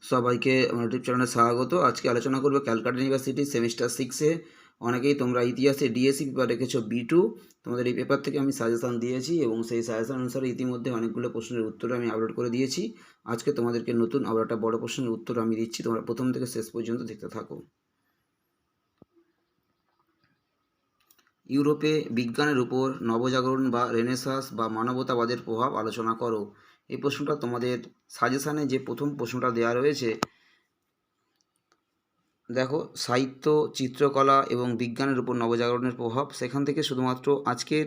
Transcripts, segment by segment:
সবাইকে আমার ইউটিউব চ্যানেলে স্বাগত। আজকে আলোচনা করব ক্যালকাটা ইউনিভার্সিটি সেমিস্টার 6-এ। অনেকেই তোমরা ইতিহাসে ডিএসসি পেপার রেখেছো B2। তোমাদের এই পেপার থেকে আমি সাজেশান দিয়েছি এবং সেই সাজেশান অনুসারে ইতিমধ্যে অনেকগুলো প্রশ্নের উত্তর আমি আপলোড করে দিয়েছি। আজকে তোমাদেরকে নতুন আবার একটা বড় প্রশ্নের উত্তর আমি দিচ্ছি, তোমরা প্রথম থেকে শেষ পর্যন্ত দেখতে থাকো। ইউরোপে বিজ্ঞানের উপর নবজাগরণ বা রেনেসাঁস বা মানবতাবাদের প্রভাব আলোচনা করো। এই প্রশ্নটা তোমাদের সাজেশানে যে প্রথম প্রশ্নটা দেওয়া রয়েছে, দেখো, সাহিত্য, চিত্রকলা এবং বিজ্ঞানের উপর নবজাগরণের প্রভাব, সেখান থেকে শুধুমাত্র আজকের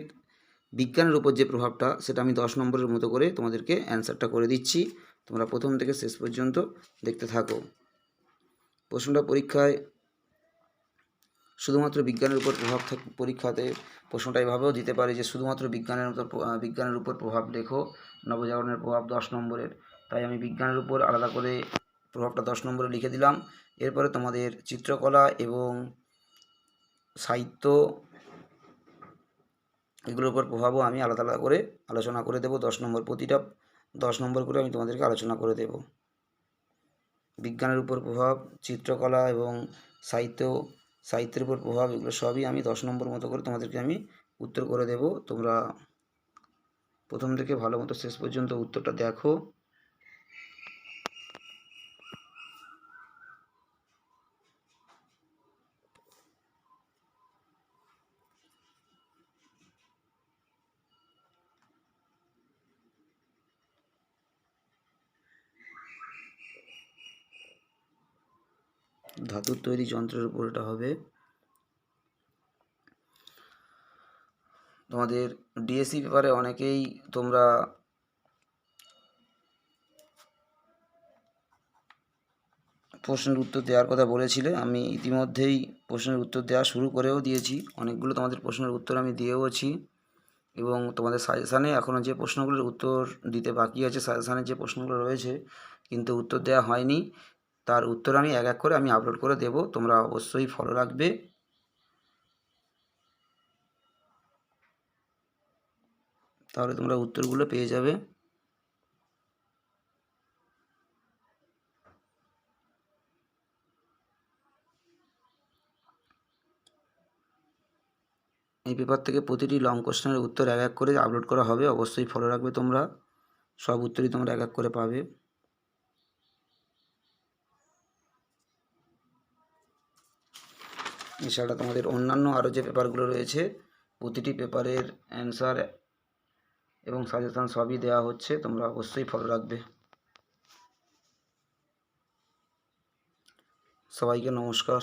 বিজ্ঞানের উপর যে প্রভাবটা সেটা আমি 10 নম্বরের মতো করে তোমাদেরকে অ্যান্সারটা করে দিচ্ছি। তোমরা প্রথম থেকে শেষ পর্যন্ত দেখতে থাকো। প্রশ্নটা পরীক্ষায় শুধুমাত্র বিজ্ঞানের উপর প্রভাব পরীক্ষাতে প্রশ্নটা এভাবেও দিতে পারে যে শুধুমাত্র বিজ্ঞানের উপর প্রভাব লেখো, নবজাগরণের প্রভাব 10 নম্বরের। তাই আমি বিজ্ঞানের উপর আলাদা করে প্রভাবটা 10 নম্বরে লিখে দিলাম। এরপরে তোমাদের চিত্রকলা এবং সাহিত্য এগুলোর উপর প্রভাবও আমি আলাদা আলাদা করে আলোচনা করে দেবো। 10 নম্বর, প্রতিটা 10 নম্বর করে আমি তোমাদেরকে আলোচনা করে দেব। বিজ্ঞানের উপর প্রভাব, চিত্রকলা এবং সাহিত্যের উপর প্রভাব, এগুলো সবই আমি 10 নম্বর মতো করে তোমাদেরকে আমি উত্তর করে দেব। তোমরা প্রথম থেকে ভালো মতো শেষ পর্যন্ত উত্তরটা দেখো। ধাতুর তৈরি যন্ত্রের উপর এটা হবে। তোমাদের ডিএসসি পেপারে অনেকেই তোমরা প্রশ্নের উত্তর দেওয়ার কথা বলেছিলে। আমি ইতিমধ্যেই প্রশ্নের উত্তর দেওয়া শুরু করেও দিয়েছি। অনেকগুলো তোমাদের প্রশ্নের উত্তর আমি দিয়েওছি এবং তোমাদের সাজেশানে এখনও যে প্রশ্নগুলোর উত্তর দিতে বাকি আছে, সাজেশানে যে প্রশ্নগুলো রয়েছে কিন্তু উত্তর দেওয়া হয়নি, তার উত্তর আমি এক এক করে আমি আপলোড করে দেব। তোমরা অবশ্যই ফলো রাখবে। তাহলে তোমরা উত্তরগুলো পেয়ে যাবে। এই পেপার থেকে প্রতিটি লং কোশ্চেনের উত্তর এক এক করে আপলোড করা হবে। অবশ্যই ফলো রাখবে তোমরা, সব উত্তরই তোমরা এক এক করে পাবে। এছাড়া তোমাদের অন্যান্য আরও যে পেপারগুলো রয়েছে, প্রতিটি পেপারের অ্যান্সার এবং সাজেশান সবই দেওয়া হচ্ছে, তোমরা অবশ্যই ফলো রাখবে। সবাইকে নমস্কার।